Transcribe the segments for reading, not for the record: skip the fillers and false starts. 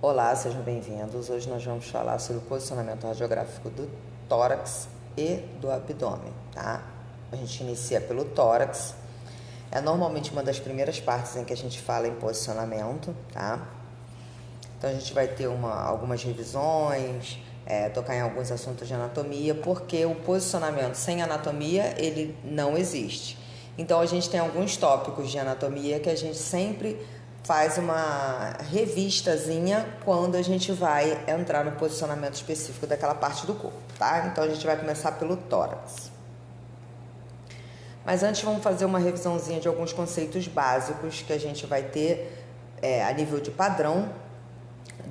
Olá, sejam bem-vindos. Hoje nós vamos falar sobre o posicionamento radiográfico do tórax e do abdômen, tá? A gente inicia pelo tórax. É normalmente uma das primeiras partes em que a gente fala em posicionamento, tá? Então a gente vai ter algumas revisões, tocar em alguns assuntos de anatomia, porque o posicionamento sem anatomia, ele não existe. Então a gente tem alguns tópicos de anatomia que a gente sempre faz uma revistazinha quando a gente vai entrar no posicionamento específico daquela parte do corpo, tá? Então a gente vai começar pelo tórax. Mas antes vamos fazer uma revisãozinha de alguns conceitos básicos que a gente vai ter a nível de padrão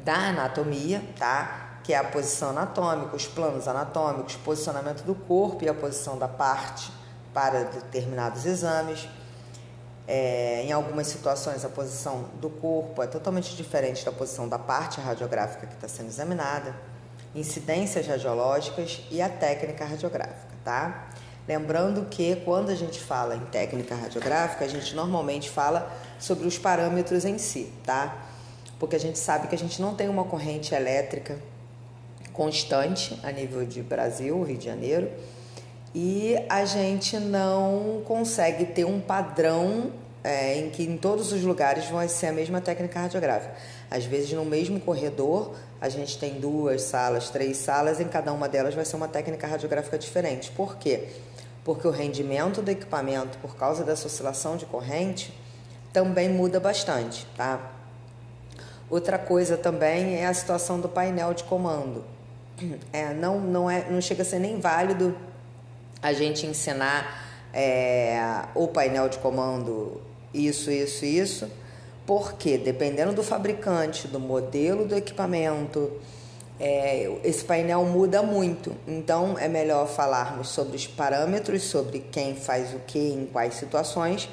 da anatomia, tá? Que é a posição anatômica, os planos anatômicos, posicionamento do corpo e a posição da parte para determinados exames. Em algumas situações a posição do corpo é totalmente diferente da posição da parte radiográfica que está sendo examinada, incidências radiológicas e a técnica radiográfica, tá? Lembrando que quando a gente fala em técnica radiográfica, a gente normalmente fala sobre os parâmetros em si, tá? Porque a gente sabe que a gente não tem uma corrente elétrica constante a nível de Brasil, Rio de Janeiro, e a gente não consegue ter um padrão em que em todos os lugares vai ser a mesma técnica radiográfica. Às vezes no mesmo corredor a gente tem 2 salas, 3 salas, em cada uma delas vai ser uma técnica radiográfica diferente. Por quê? Porque o rendimento do equipamento, por causa dessa oscilação de corrente, também muda bastante, tá? Outra coisa também é a situação do painel de comando. Não chega a ser nem válido a gente ensinar o painel de comando isso, porque dependendo do fabricante, do modelo do equipamento, esse painel muda muito. Então é melhor falarmos sobre os parâmetros, sobre quem faz o que em quais situações,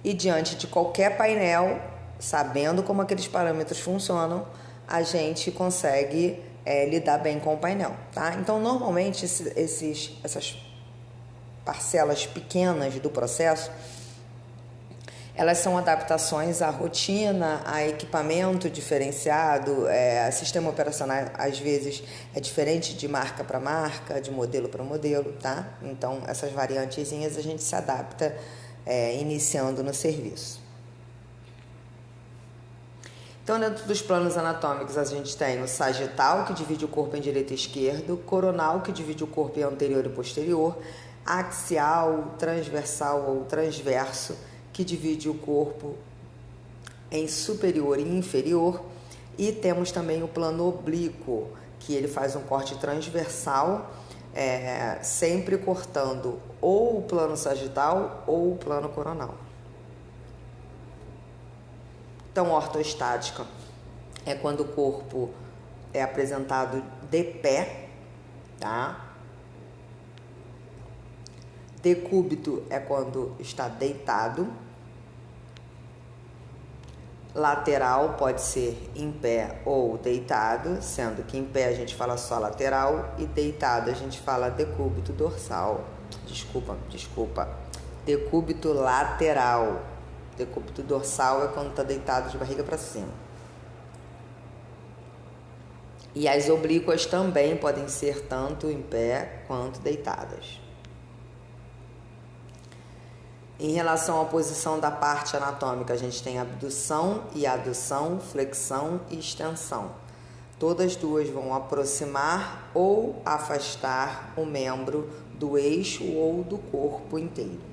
e diante de qualquer painel, sabendo como aqueles parâmetros funcionam, a gente consegue lidar bem com o painel, tá? Então normalmente essas parcelas pequenas do processo, elas são adaptações à rotina, a equipamento diferenciado, sistema operacional às vezes é diferente de marca para marca, de modelo para modelo, tá? Então essas variantezinhas a gente se adapta iniciando no serviço. Então, dentro dos planos anatômicos, a gente tem o sagital, que divide o corpo em direito e esquerdo, coronal, que divide o corpo em anterior e posterior, axial, transversal ou transverso, que divide o corpo em superior e inferior, e temos também o plano oblíquo, que ele faz um corte transversal, sempre cortando ou o plano sagital ou o plano coronal. Então, ortostática é quando o corpo é apresentado de pé, tá? Decúbito é quando está deitado. Lateral pode ser em pé ou deitado, sendo que em pé a gente fala só lateral e deitado a gente fala decúbito dorsal. Desculpa. Decúbito lateral. Decúbito dorsal é quando está deitado de barriga para cima. E as oblíquas também podem ser tanto em pé quanto deitadas. Em relação à posição da parte anatômica, a gente tem abdução e adução, flexão e extensão. Todas duas vão aproximar ou afastar o membro do eixo ou do corpo inteiro.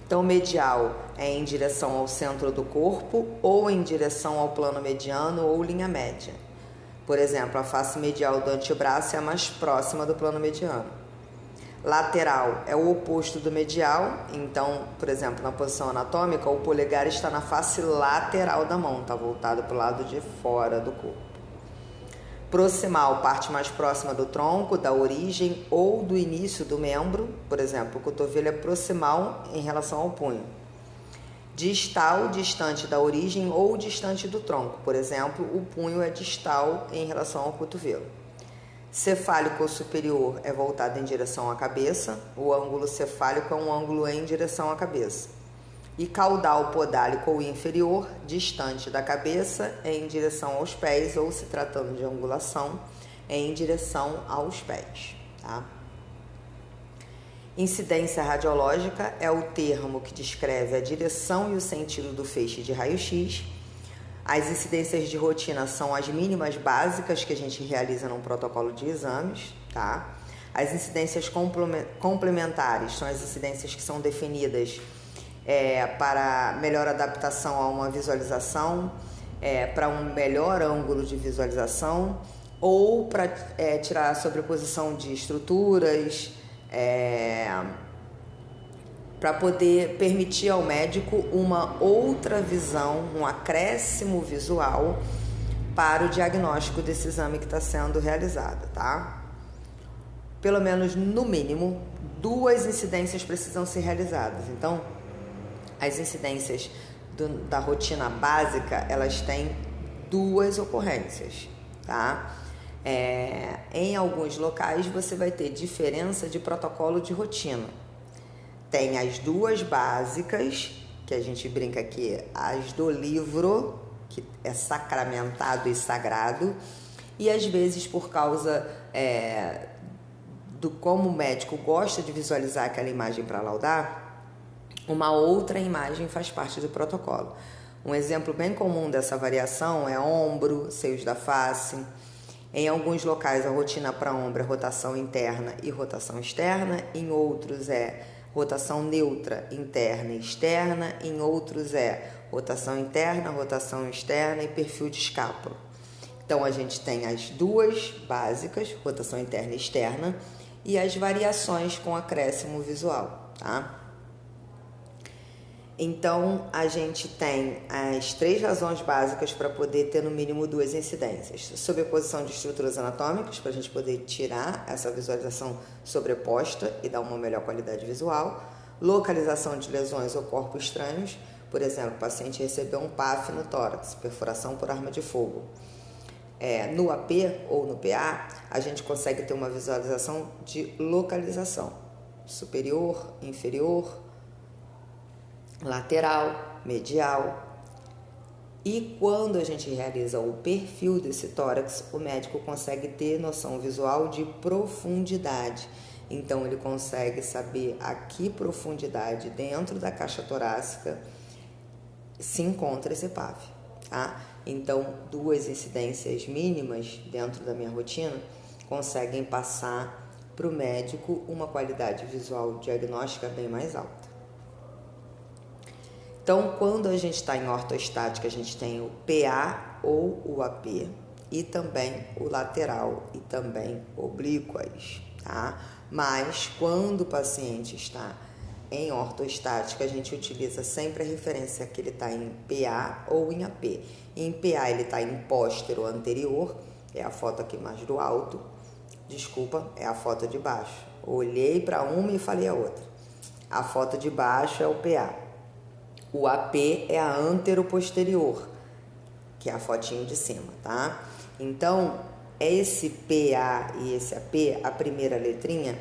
Então, medial é em direção ao centro do corpo ou em direção ao plano mediano ou linha média. Por exemplo, a face medial do antebraço é a mais próxima do plano mediano. Lateral é o oposto do medial, então, por exemplo, na posição anatômica, o polegar está na face lateral da mão, está voltado para o lado de fora do corpo. Proximal, parte mais próxima do tronco, da origem ou do início do membro, por exemplo, o cotovelo é proximal em relação ao punho. Distal, distante da origem ou distante do tronco, por exemplo, o punho é distal em relação ao cotovelo. Cefálico superior é voltado em direção à cabeça, o ângulo cefálico é um ângulo em direção à cabeça. e caudal podálico ou inferior, distante da cabeça, em direção aos pés, ou se tratando de angulação, em direção aos pés, tá? Incidência radiológica é o termo que descreve a direção e o sentido do feixe de raio-x. As incidências de rotina são as mínimas básicas que a gente realiza num protocolo de exames, tá? As incidências complementares são as incidências que são definidas para melhor adaptação a uma visualização, para um melhor ângulo de visualização, ou para tirar a sobreposição de estruturas, para poder permitir ao médico uma outra visão, um acréscimo visual para o diagnóstico desse exame que está sendo realizado, tá? Pelo menos, no mínimo, 2 incidências precisam ser realizadas. Então, as incidências da rotina básica, elas têm 2 ocorrências, tá? Em alguns locais você vai ter diferença de protocolo de rotina. Tem as 2 básicas, que a gente brinca aqui, as do livro, que é sacramentado e sagrado, e às vezes por causa do como o médico gosta de visualizar aquela imagem para laudar, uma outra imagem faz parte do protocolo. Um exemplo bem comum dessa variação é ombro, seios da face. Em alguns locais a rotina para ombro é rotação interna e rotação externa, em outros é rotação neutra, interna e externa, em outros é rotação interna, rotação externa e perfil de escápula. Então a gente tem as 2 básicas, rotação interna e externa, e as variações com acréscimo visual, tá? Então, a gente tem as 3 razões básicas para poder ter no mínimo 2 incidências. Sobreposição de estruturas anatômicas, para a gente poder tirar essa visualização sobreposta e dar uma melhor qualidade visual. Localização de lesões ou corpos estranhos. Por exemplo, o paciente recebeu um PAF no tórax, perfuração por arma de fogo. No AP ou no PA, a gente consegue ter uma visualização de localização. Superior, inferior, lateral, medial. E quando a gente realiza o perfil desse tórax, o médico consegue ter noção visual de profundidade. Então ele consegue saber a que profundidade dentro da caixa torácica se encontra esse PAF, tá? Então 2 incidências mínimas dentro da minha rotina conseguem passar para o médico uma qualidade visual diagnóstica bem mais alta. Então, quando a gente está em ortostática, a gente tem o PA ou o AP, e também o lateral e também oblíquas, tá? Mas, quando o paciente está em ortostática, a gente utiliza sempre a referência que ele está em PA ou em AP. Em PA ele está em póstero anterior, é a foto aqui mais do alto, desculpa, é a foto de baixo. Olhei para uma e falei a outra. A foto de baixo é o PA. O AP é a antero-posterior, que é a fotinho de cima, tá? Então, esse PA e esse AP, a primeira letrinha,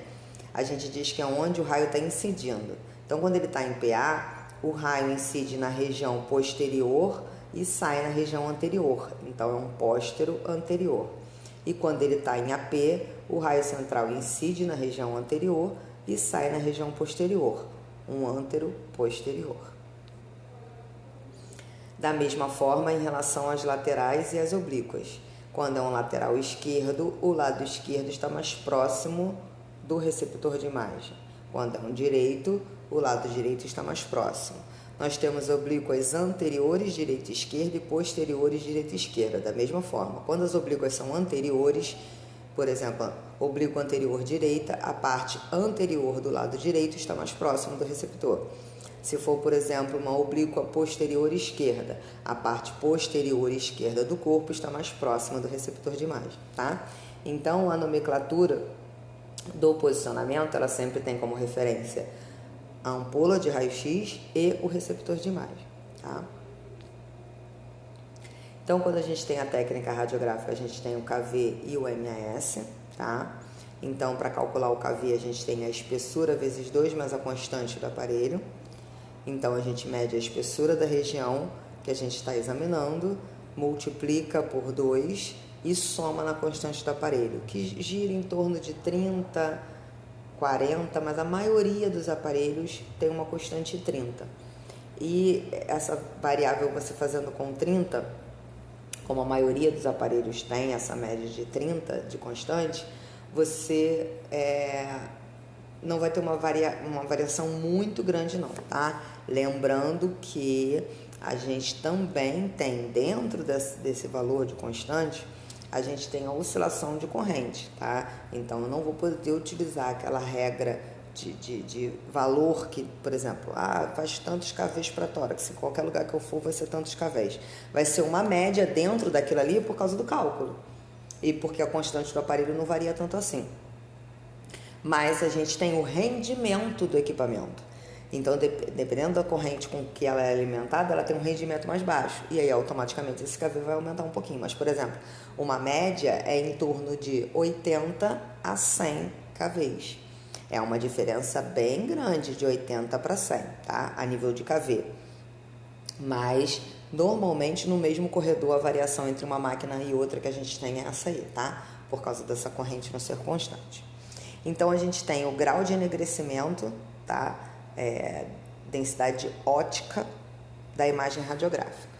a gente diz que é onde o raio está incidindo. Então, quando ele está em PA, o raio incide na região posterior e sai na região anterior. Então, é um póstero anterior. E quando ele está em AP, o raio central incide na região anterior e sai na região posterior, um antero posterior. Da mesma forma, em relação às laterais e às oblíquas. Quando é um lateral esquerdo, o lado esquerdo está mais próximo do receptor de imagem. Quando é um direito, o lado direito está mais próximo. Nós temos oblíquas anteriores, direita e esquerda, e posteriores, direita e esquerda. Da mesma forma, quando as oblíquas são anteriores, por exemplo, oblíqua anterior direita, a parte anterior do lado direito está mais próximo do receptor. Se for, por exemplo, uma oblíqua posterior esquerda, a parte posterior esquerda do corpo está mais próxima do receptor de imagem, tá? Então, a nomenclatura do posicionamento, ela sempre tem como referência a ampola de raio-x e o receptor de imagem, tá? Então, quando a gente tem a técnica radiográfica, a gente tem o KV e o MAS, tá? Então, para calcular o KV, a gente tem a espessura vezes 2 mais a constante do aparelho. Então a gente mede a espessura da região que a gente está examinando, multiplica por 2 e soma na constante do aparelho, que gira em torno de 30, 40, mas a maioria dos aparelhos tem uma constante 30. E essa variável você fazendo com 30, como a maioria dos aparelhos tem essa média de 30 de constante, você não vai ter uma variação muito grande não, tá? Lembrando que a gente também tem, dentro desse valor de constante, a gente tem a oscilação de corrente, tá? Então, eu não vou poder utilizar aquela regra de valor que, por exemplo, faz tantos kVs para tórax, em qualquer lugar que eu for vai ser tantos kVs. Vai ser uma média dentro daquilo ali por causa do cálculo e porque a constante do aparelho não varia tanto assim. Mas a gente tem o rendimento do equipamento. Então, dependendo da corrente com que ela é alimentada, ela tem um rendimento mais baixo. E aí, automaticamente, esse kV vai aumentar um pouquinho. Mas, por exemplo, uma média é em torno de 80 a 100 kVs. É uma diferença bem grande de 80 para 100, tá? A nível de kV. Mas, normalmente, no mesmo corredor, a variação entre uma máquina e outra que a gente tem é essa aí, tá? Por causa dessa corrente não ser constante. Então, a gente tem o grau de enegrecimento, tá? Densidade óptica da imagem radiográfica.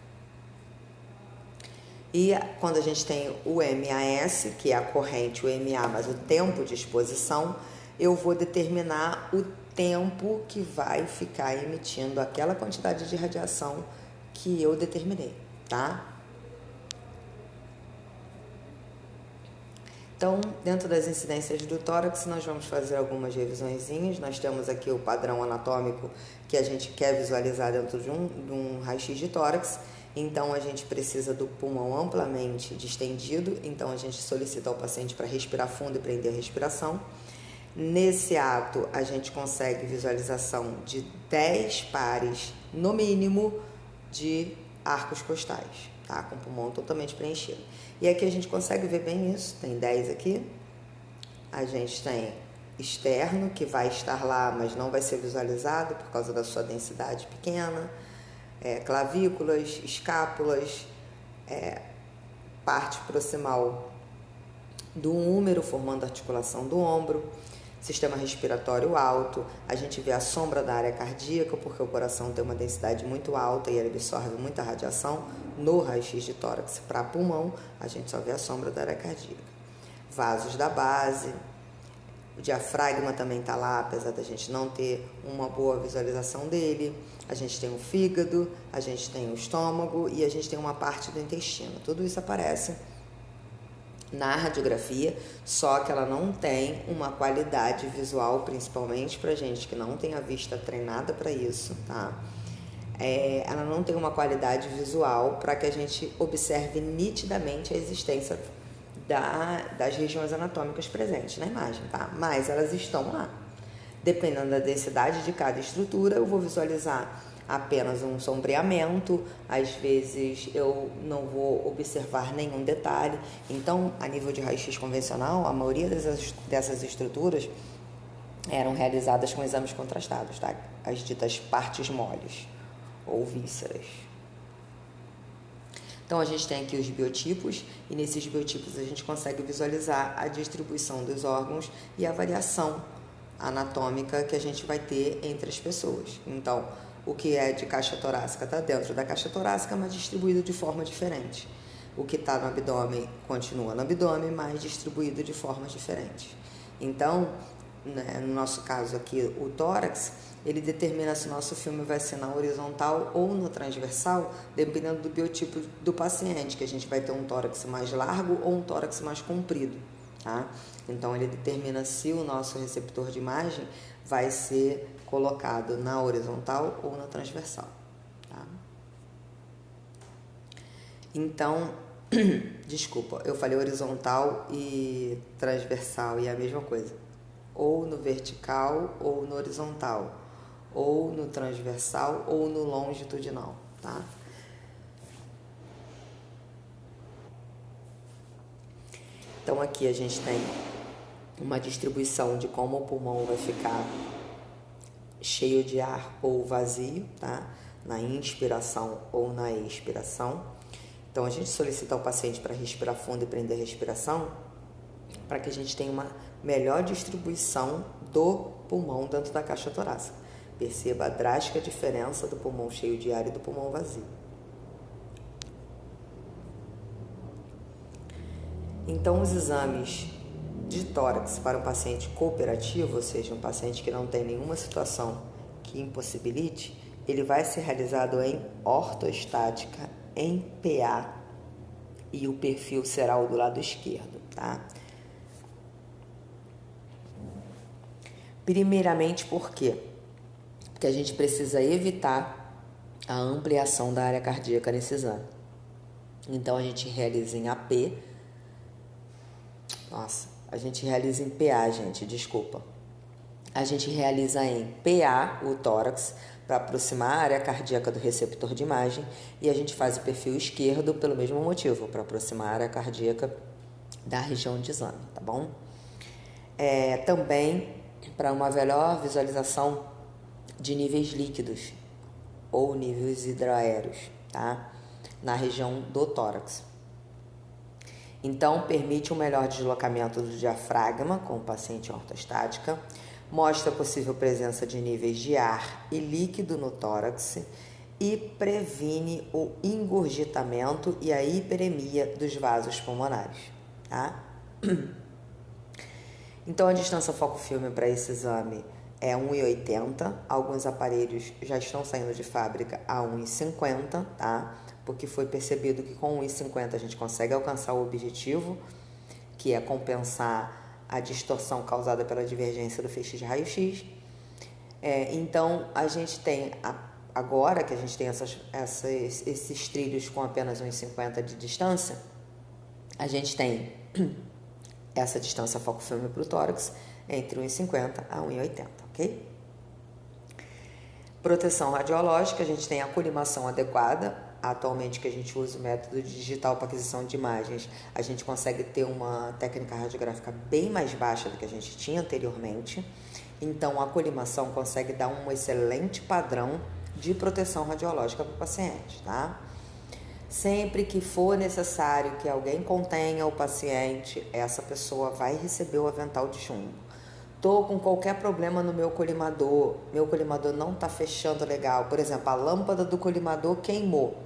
E quando a gente tem o MAS, que é a corrente, o MA, mas o tempo de exposição, eu vou determinar o tempo que vai ficar emitindo aquela quantidade de radiação que eu determinei, tá? Então, dentro das incidências do tórax, nós vamos fazer algumas revisõezinhas. Nós temos aqui o padrão anatômico que a gente quer visualizar dentro de um raio-x de tórax. Então, a gente precisa do pulmão amplamente distendido. Então, a gente solicita ao paciente para respirar fundo e prender a respiração. Nesse ato, a gente consegue visualização de 10 pares, no mínimo, de arcos costais, tá? Com o pulmão totalmente preenchido. E aqui a gente consegue ver bem isso, tem 10 aqui. A gente tem externo, que vai estar lá, mas não vai ser visualizado por causa da sua densidade pequena. Clavículas, escápulas, parte proximal do húmero, formando a articulação do ombro. Sistema respiratório alto, a gente vê a sombra da área cardíaca, porque o coração tem uma densidade muito alta e ele absorve muita radiação. No raio-x de tórax para pulmão, a gente só vê a sombra da área cardíaca. Vasos da base, o diafragma também está lá, apesar da gente não ter uma boa visualização dele. A gente tem o fígado, a gente tem o estômago e a gente tem uma parte do intestino. Tudo isso aparece na radiografia, só que ela não tem uma qualidade visual, principalmente para gente que não tem a vista treinada para isso, tá? Ela não tem uma qualidade visual para que a gente observe nitidamente a existência das regiões anatômicas presentes na imagem, tá? Mas elas estão lá. Dependendo da densidade de cada estrutura, eu vou visualizar apenas um sombreamento, às vezes eu não vou observar nenhum detalhe. Então, a nível de raio-x convencional, a maioria dessas estruturas eram realizadas com exames contrastados, tá? As ditas partes moles ou vísceras. Então, a gente tem aqui os biotipos e nesses biotipos a gente consegue visualizar a distribuição dos órgãos e a variação anatômica que a gente vai ter entre as pessoas. Então, o que é de caixa torácica está dentro da caixa torácica, mas distribuído de forma diferente. O que está no abdômen continua no abdômen, mas distribuído de formas diferentes. Então, né, no nosso caso aqui, o tórax, ele determina se o nosso filme vai ser na horizontal ou no transversal, dependendo do biotipo do paciente, que a gente vai ter um tórax mais largo ou um tórax mais comprido, tá? Então, ele determina se o nosso receptor de imagem vai ser colocado na horizontal ou na transversal, tá? Então, desculpa, eu falei horizontal e transversal e é a mesma coisa. Ou no vertical ou no horizontal, ou no transversal ou no longitudinal, tá? Então, aqui a gente tem uma distribuição de como o pulmão vai ficar cheio de ar ou vazio, tá? Na inspiração ou na expiração. Então, a gente solicita ao paciente para respirar fundo e prender a respiração para que a gente tenha uma melhor distribuição do pulmão dentro da caixa torácica. Perceba a drástica diferença do pulmão cheio de ar e do pulmão vazio. Então, os exames de tórax para um paciente cooperativo, ou seja, um paciente que não tem nenhuma situação que impossibilite, ele vai ser realizado em ortostática, em PA, e o perfil será o do lado esquerdo, tá? Primeiramente, por quê? Porque a gente precisa evitar a ampliação da área cardíaca nesse exame. Então, a gente realiza em AP. A gente realiza em PA, gente, desculpa. A gente realiza em PA o tórax para aproximar a área cardíaca do receptor de imagem e a gente faz o perfil esquerdo pelo mesmo motivo, para aproximar a área cardíaca da região de exame, tá bom? Também para uma melhor visualização de níveis líquidos ou níveis hidroaéreos, tá? Na região do tórax. Então, permite um melhor deslocamento do diafragma com o paciente em ortostática, mostra a possível presença de níveis de ar e líquido no tórax e previne o engurgitamento e a hiperemia dos vasos pulmonares, tá? Então, a distância foco-filme para esse exame é 1,80. Alguns aparelhos já estão saindo de fábrica a 1,50, tá? Porque foi percebido que com 1,50 a gente consegue alcançar o objetivo, que é compensar a distorção causada pela divergência do feixe de raio-x. Então, a gente tem, agora que a gente tem esses trilhos com apenas 1,50 de distância, a gente tem essa distância foco-filme para o tórax entre 1,50 a 1,80, ok? Proteção radiológica, a gente tem a colimação adequada. Atualmente, que a gente usa o método digital para aquisição de imagens, a gente consegue ter uma técnica radiográfica bem mais baixa do que a gente tinha anteriormente. Então, a colimação consegue dar um excelente padrão de proteção radiológica para o paciente, tá? Sempre que for necessário que alguém contenha o paciente, essa pessoa vai receber o avental de chumbo. Tô com qualquer problema no meu colimador não tá fechando legal, por exemplo, a lâmpada do colimador queimou.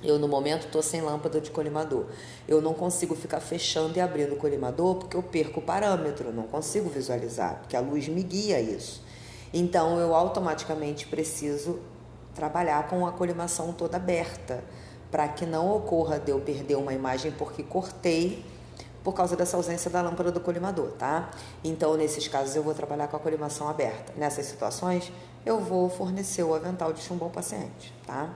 Eu, no momento, tô sem lâmpada de colimador. Eu não consigo ficar fechando e abrindo o colimador porque eu perco o parâmetro, não consigo visualizar, porque a luz me guia isso. Então, eu automaticamente preciso trabalhar com a colimação toda aberta, para que não ocorra de eu perder uma imagem porque cortei por causa dessa ausência da lâmpada do colimador, tá? Então, nesses casos, eu vou trabalhar com a colimação aberta. Nessas situações, eu vou fornecer o avental de chumbo ao paciente, tá?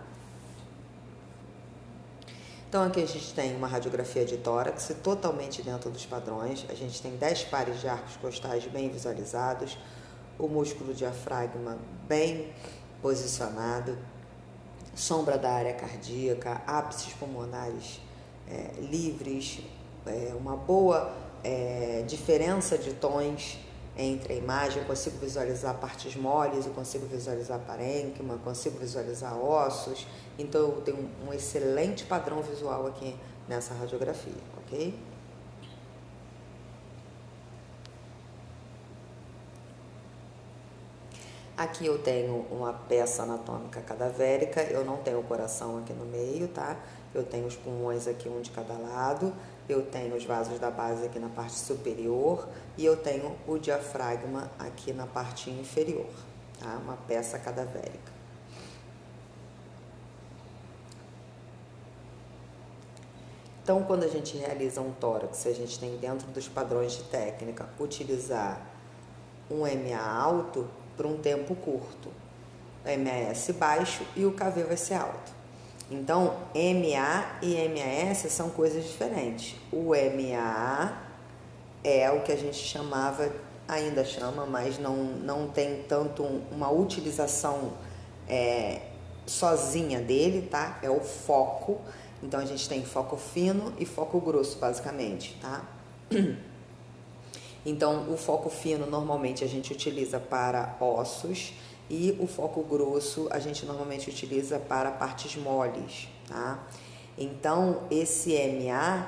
Então, aqui a gente tem uma radiografia de tórax totalmente dentro dos padrões. A gente tem 10 pares de arcos costais bem visualizados, o músculo diafragma bem posicionado, sombra da área cardíaca, ápices pulmonares livres, uma boa diferença de tons entre a imagem. Eu consigo visualizar partes moles, eu consigo visualizar parênquima, consigo visualizar ossos. Então, eu tenho um excelente padrão visual aqui nessa radiografia, ok? Aqui eu tenho uma peça anatômica cadavérica, eu não tenho o coração aqui no meio, tá? Eu tenho os pulmões aqui, um de cada lado, eu tenho os vasos da base aqui na parte superior e eu tenho o diafragma aqui na parte inferior, tá? Uma peça cadavérica. Então, quando a gente realiza um tórax, a gente tem dentro dos padrões de técnica utilizar um MA alto por um tempo curto, MAS baixo e o KV vai ser alto. Então, MA e MAS são coisas diferentes. O MA é o que a gente chamava, ainda chama, mas não tem tanto uma utilização sozinha dele, tá? É o foco. Então, a gente tem foco fino e foco grosso, basicamente, tá? Então, o foco fino normalmente a gente utiliza para ossos e o foco grosso a gente normalmente utiliza para partes moles, tá? Então, esse MA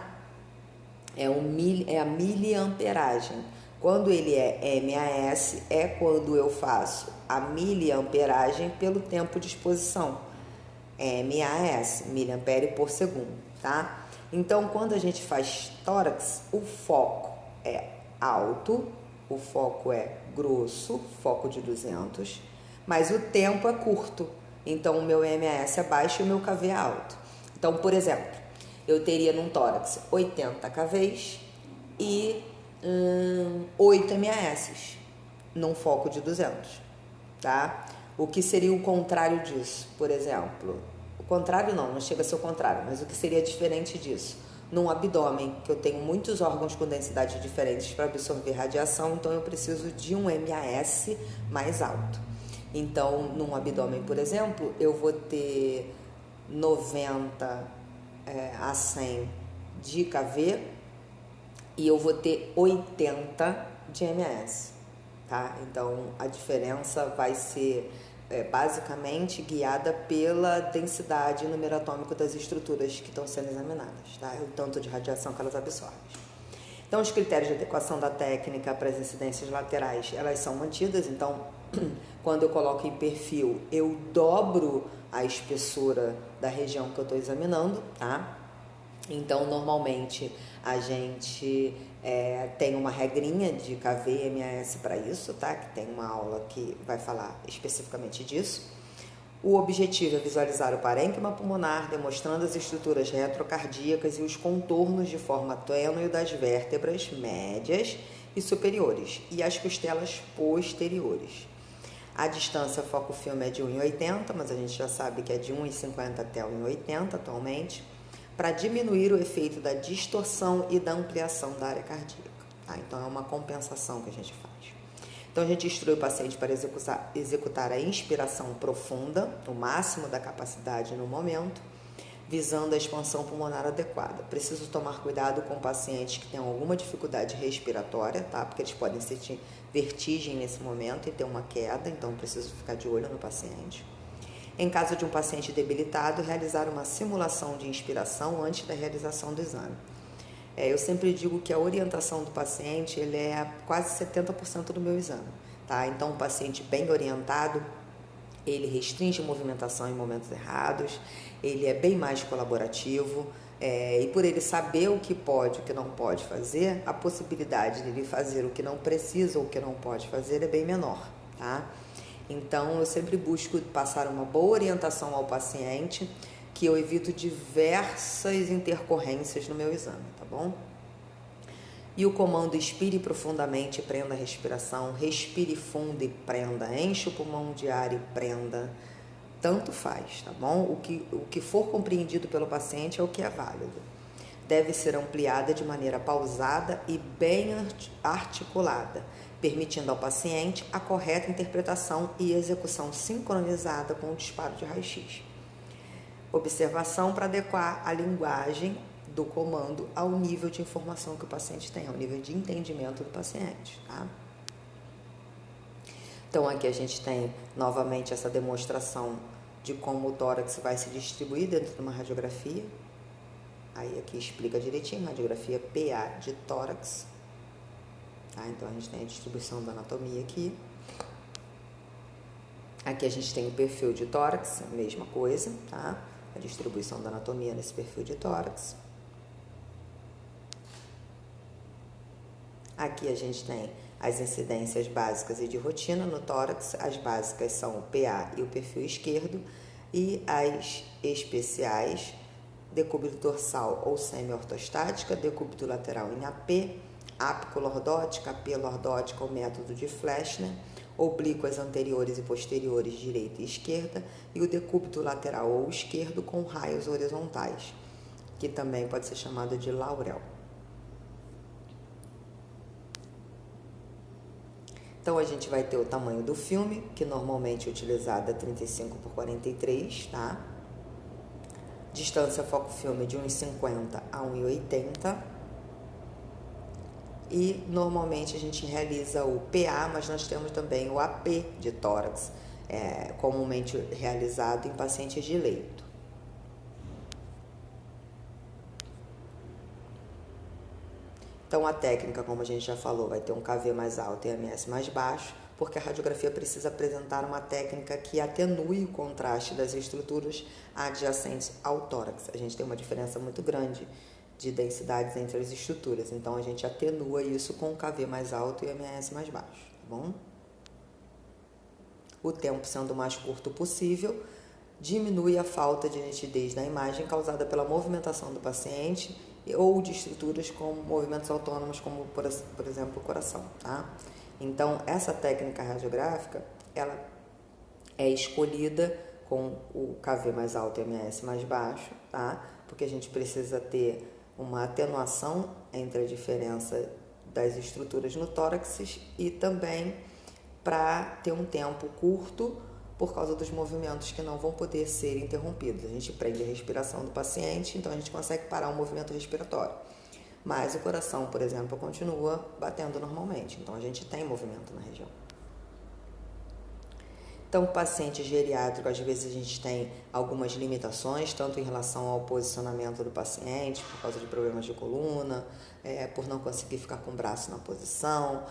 é a miliamperagem. Quando ele é MAS, é quando eu faço a miliamperagem pelo tempo de exposição. MAS, miliampere por segundo, tá? Então, quando a gente faz tórax, o foco é alto, o foco é grosso, foco de 200, mas o tempo é curto. Então, o meu MAS é baixo e o meu KV é alto. Então, por exemplo, eu teria num tórax 80 KVs e 8 MAS num foco de 200, tá? O que seria o contrário disso, por exemplo? O contrário não chega a ser o contrário, mas o que seria diferente disso? Num abdômen, que eu tenho muitos órgãos com densidade diferentes para absorver radiação, então eu preciso de um MAS mais alto. Então, num abdômen, por exemplo, eu vou ter 90 a 100 de KV e eu vou ter 80 de MAS, tá? Então, a diferença vai ser basicamente guiada pela densidade e número atômico das estruturas que estão sendo examinadas, tá? O tanto de radiação que elas absorvem. Então, os critérios de adequação da técnica para as incidências laterais, elas são mantidas. Então, quando eu coloco em perfil, eu dobro a espessura da região que eu estou examinando, tá? Então, normalmente, a gente tem uma regrinha de KV e MAS para isso, tá? Que tem uma aula que vai falar especificamente disso. O objetivo é visualizar o parênquima pulmonar, demonstrando as estruturas retrocardíacas e os contornos de forma tênue das vértebras médias e superiores e as costelas posteriores. A distância foco-filme é de 1,80, mas a gente já sabe que é de 1,50 até 1,80 atualmente, para diminuir o efeito da distorção e da ampliação da área cardíaca. Tá? Então, é uma compensação que a gente faz. Então, a gente instrui o paciente para executar a inspiração profunda, o máximo da capacidade no momento, visando a expansão pulmonar adequada. Preciso tomar cuidado com pacientes que tenham alguma dificuldade respiratória, tá? Porque eles podem sentir vertigem nesse momento e ter uma queda, então preciso ficar de olho no paciente. Em caso de um paciente debilitado, realizar uma simulação de inspiração antes da realização do exame. Eu sempre digo que a orientação do paciente ele é quase 70% do meu exame, tá? Então, um paciente bem orientado, ele restringe a movimentação em momentos errados, ele é bem mais colaborativo, e por ele saber o que pode e o que não pode fazer, a possibilidade de ele fazer o que não precisa ou o que não pode fazer é bem menor, tá? Então, eu sempre busco passar uma boa orientação ao paciente, que eu evito diversas intercorrências no meu exame, tá bom? E o comando expire profundamente e prenda a respiração, respire fundo e prenda, enche o pulmão de ar e prenda, tanto faz, tá bom? O que for compreendido pelo paciente é o que é válido. Deve ser ampliada de maneira pausada e bem articulada, permitindo ao paciente a correta interpretação e execução sincronizada com o disparo de raio-x. Observação para adequar a linguagem do comando ao nível de informação que o paciente tem, ao nível de entendimento do paciente, tá? Então, aqui a gente tem novamente essa demonstração de como o tórax vai se distribuir dentro de uma radiografia. Aí aqui explica direitinho, radiografia PA de tórax. Tá? Então, a gente tem a distribuição da anatomia aqui. Aqui a gente tem o perfil de tórax, a mesma coisa, tá? A distribuição da anatomia nesse perfil de tórax. Aqui a gente tem as incidências básicas e de rotina no tórax. As básicas são o PA e o perfil esquerdo, e as especiais, decúbito dorsal ou semi-ortostática, decúbito lateral em AP, apico-lordótica, AP-lordótica ou método de Flechner, oblíquas anteriores e posteriores direita e esquerda, e o decúbito lateral ou esquerdo com raios horizontais, que também pode ser chamado de Laurel. Então, a gente vai ter o tamanho do filme, que normalmente é utilizado é 35 por 43, tá? Distância foco-filme de 1,50 a 1,80. e normalmente a gente realiza o PA, mas nós temos também o AP de tórax, comumente realizado em pacientes de leito. Então a técnica, como a gente já falou, vai ter um KV mais alto e MS mais baixo, porque a radiografia precisa apresentar uma técnica que atenue o contraste das estruturas adjacentes ao tórax. A gente tem uma diferença muito grande de densidades entre as estruturas, então a gente atenua isso com o KV mais alto e MS mais baixo, tá bom? O tempo sendo o mais curto possível, diminui a falta de nitidez da imagem causada pela movimentação do paciente ou de estruturas com movimentos autônomos, como por exemplo o coração, tá? Então, essa técnica radiográfica, ela é escolhida com o KV mais alto e MS mais baixo, tá? Porque a gente precisa ter uma atenuação entre a diferença das estruturas no tórax e também para ter um tempo curto por causa dos movimentos que não vão poder ser interrompidos. A gente prende a respiração do paciente, então a gente consegue parar o movimento respiratório. Mas o coração, por exemplo, continua batendo normalmente, então a gente tem movimento na região. Então, paciente geriátrico, às vezes a gente tem algumas limitações, tanto em relação ao posicionamento do paciente, por causa de problemas de coluna, por não conseguir ficar com o braço na posição,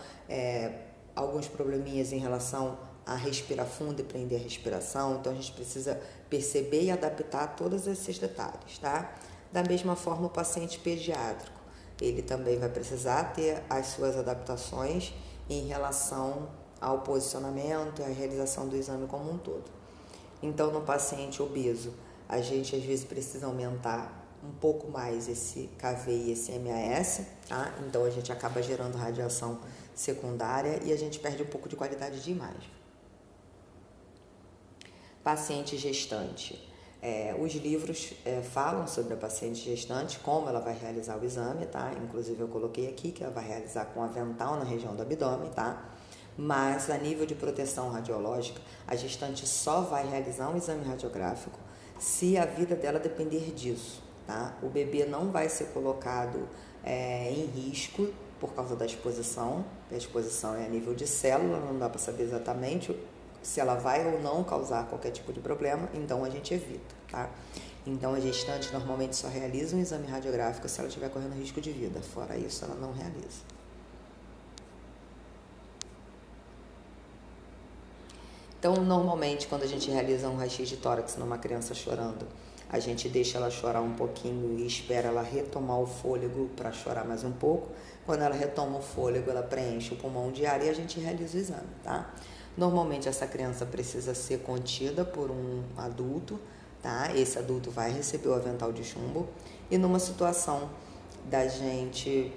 alguns probleminhas em relação a respirar fundo e prender a respiração, então a gente precisa perceber e adaptar todos esses detalhes, tá? Da mesma forma, o paciente pediátrico, ele também vai precisar ter as suas adaptações em relação ao posicionamento e à realização do exame como um todo. Então, no paciente obeso, a gente às vezes precisa aumentar um pouco mais esse KV e esse MAS, tá? Então a gente acaba gerando radiação secundária e a gente perde um pouco de qualidade de imagem. Paciente gestante. Os livros falam sobre a paciente gestante, como ela vai realizar o exame, tá? Inclusive eu coloquei aqui que ela vai realizar com avental na região do abdômen, tá? Mas a nível de proteção radiológica, a gestante só vai realizar um exame radiográfico se a vida dela depender disso, tá? O bebê não vai ser colocado em risco por causa da exposição. A exposição é a nível de célula, não dá para saber exatamente se ela vai ou não causar qualquer tipo de problema, então a gente evita, tá? Então a gestante normalmente só realiza um exame radiográfico se ela estiver correndo risco de vida, fora isso ela não realiza. Então, normalmente, quando a gente realiza um raio-x de tórax numa criança chorando, a gente deixa ela chorar um pouquinho e espera ela retomar o fôlego para chorar mais um pouco. Quando ela retoma o fôlego, ela preenche o pulmão de ar e a gente realiza o exame, tá? Normalmente, essa criança precisa ser contida por um adulto, tá? Esse adulto vai receber o avental de chumbo e numa situação da gente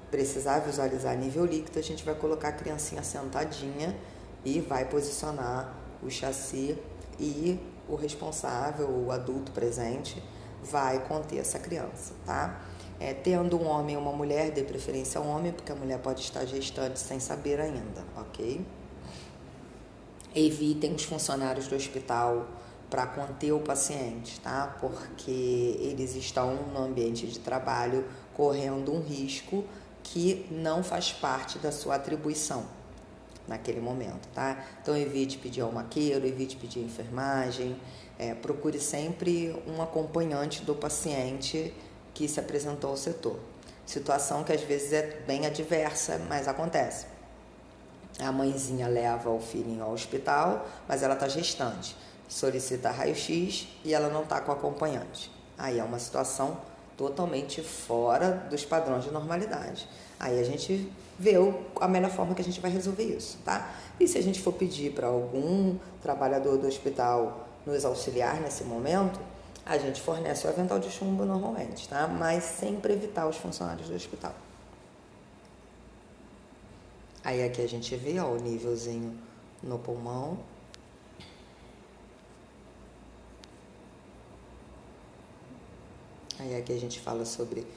precisar visualizar nível líquido, a gente vai colocar a criancinha sentadinha e vai posicionar o chassi e o responsável, o adulto presente, vai conter essa criança, tá? Tendo um homem ou uma mulher, de preferência um homem, porque a mulher pode estar gestante sem saber ainda, ok? Evitem os funcionários do hospital para conter o paciente, tá? Porque eles estão no ambiente de trabalho correndo um risco que não faz parte da sua atribuição naquele momento, tá? Então evite pedir ao maqueiro, evite pedir enfermagem, procure sempre um acompanhante do paciente que se apresentou ao setor. Situação que às vezes é bem adversa, mas acontece. A mãezinha leva o filhinho ao hospital, mas ela está gestante, solicita raio-x e ela não está com acompanhante. Aí é uma situação totalmente fora dos padrões de normalidade. Aí a gente vê a melhor forma que a gente vai resolver isso, tá? E se a gente for pedir para algum trabalhador do hospital nos auxiliar nesse momento, a gente fornece o avental de chumbo normalmente, tá? Mas sempre evitar os funcionários do hospital. Aí aqui a gente vê, ó, o nívelzinho no pulmão. Aí aqui a gente fala sobre,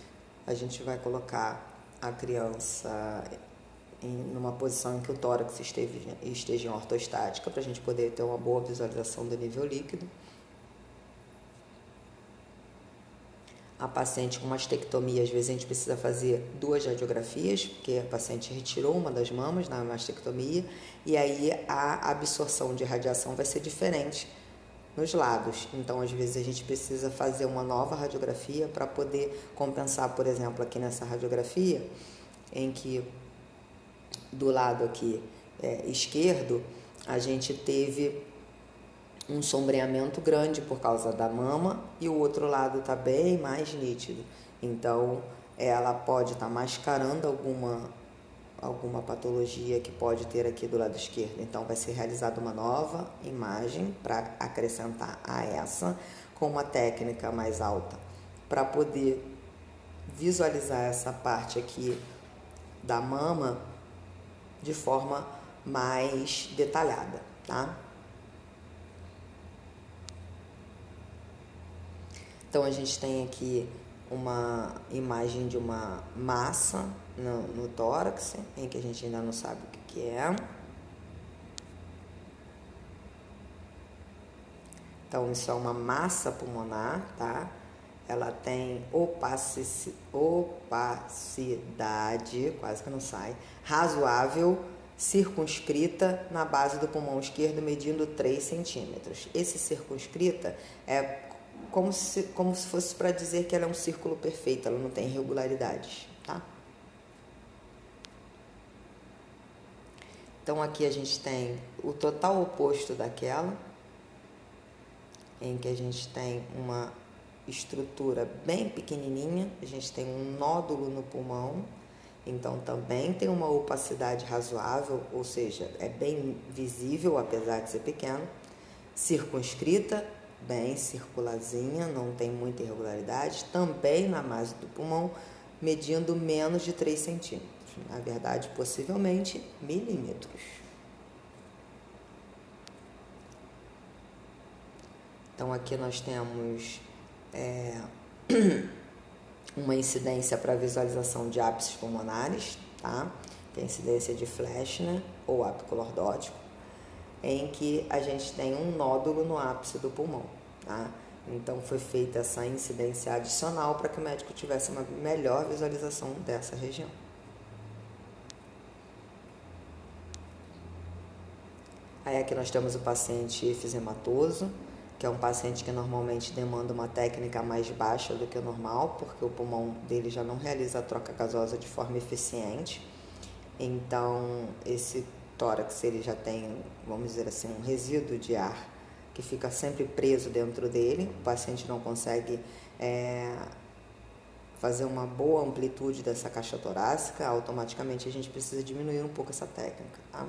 a gente vai colocar a criança numa posição em que o tórax esteja em ortostática, para a gente poder ter uma boa visualização do nível líquido. A paciente com mastectomia, às vezes a gente precisa fazer 2 radiografias, porque a paciente retirou uma das mamas na mastectomia, e aí a absorção de radiação vai ser diferente nos lados. Então, às vezes a gente precisa fazer uma nova radiografia para poder compensar, por exemplo, aqui nessa radiografia, em que do lado aqui esquerdo, a gente teve um sombreamento grande por causa da mama e o outro lado está bem mais nítido. Então, ela pode estar mascarando alguma patologia que pode ter aqui do lado esquerdo. Então, vai ser realizada uma nova imagem para acrescentar a essa com uma técnica mais alta, para poder visualizar essa parte aqui da mama de forma mais detalhada, tá? Então, a gente tem aqui uma imagem de uma massa no tórax, em que a gente ainda não sabe o que é. Então, isso é uma massa pulmonar, tá? Ela tem opacidade, quase que não sai, razoável, circunscrita na base do pulmão esquerdo, medindo 3 centímetros. Esse circunscrita é como se fosse para dizer que ela é um círculo perfeito, ela não tem irregularidades, tá? Então, aqui a gente tem o total oposto daquela, em que a gente tem uma estrutura bem pequenininha, a gente tem um nódulo no pulmão, então também tem uma opacidade razoável, ou seja, é bem visível, apesar de ser pequeno, circunscrita, bem circularzinha, não tem muita irregularidade, também na base do pulmão, medindo menos de 3 centímetros, na verdade, possivelmente milímetros. Então, aqui nós temos uma incidência para visualização de ápices pulmonares, tá? Que é a incidência de Fleischner ou ápice lordótico, em que a gente tem um nódulo no ápice do pulmão, tá? Então, foi feita essa incidência adicional para que o médico tivesse uma melhor visualização dessa região. Aí aqui nós temos o paciente efizematoso, que é um paciente que normalmente demanda uma técnica mais baixa do que o normal, porque o pulmão dele já não realiza a troca gasosa de forma eficiente. Então, esse tórax, ele já tem, vamos dizer assim, um resíduo de ar que fica sempre preso dentro dele. O paciente não consegue fazer uma boa amplitude dessa caixa torácica, automaticamente a gente precisa diminuir um pouco essa técnica, tá?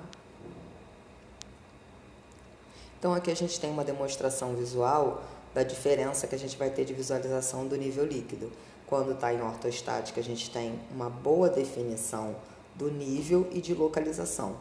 Então, aqui a gente tem uma demonstração visual da diferença que a gente vai ter de visualização do nível líquido. Quando está em ortostática, a gente tem uma boa definição do nível e de localização.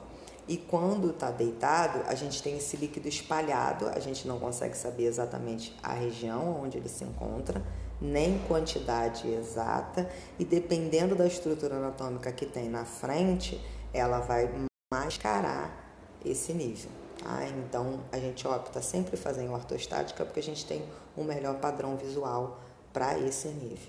E quando está deitado, a gente tem esse líquido espalhado, a gente não consegue saber exatamente a região onde ele se encontra, nem quantidade exata, e dependendo da estrutura anatômica que tem na frente, ela vai mascarar esse nível. Ah, então, a gente opta sempre fazer em ortostática porque a gente tem um melhor padrão visual para esse nível.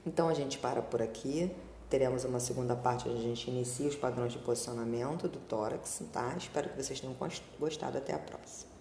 Então, a gente para por aqui. Teremos uma segunda parte onde a gente inicia os padrões de posicionamento do tórax, tá? Espero que vocês tenham gostado. Até a próxima.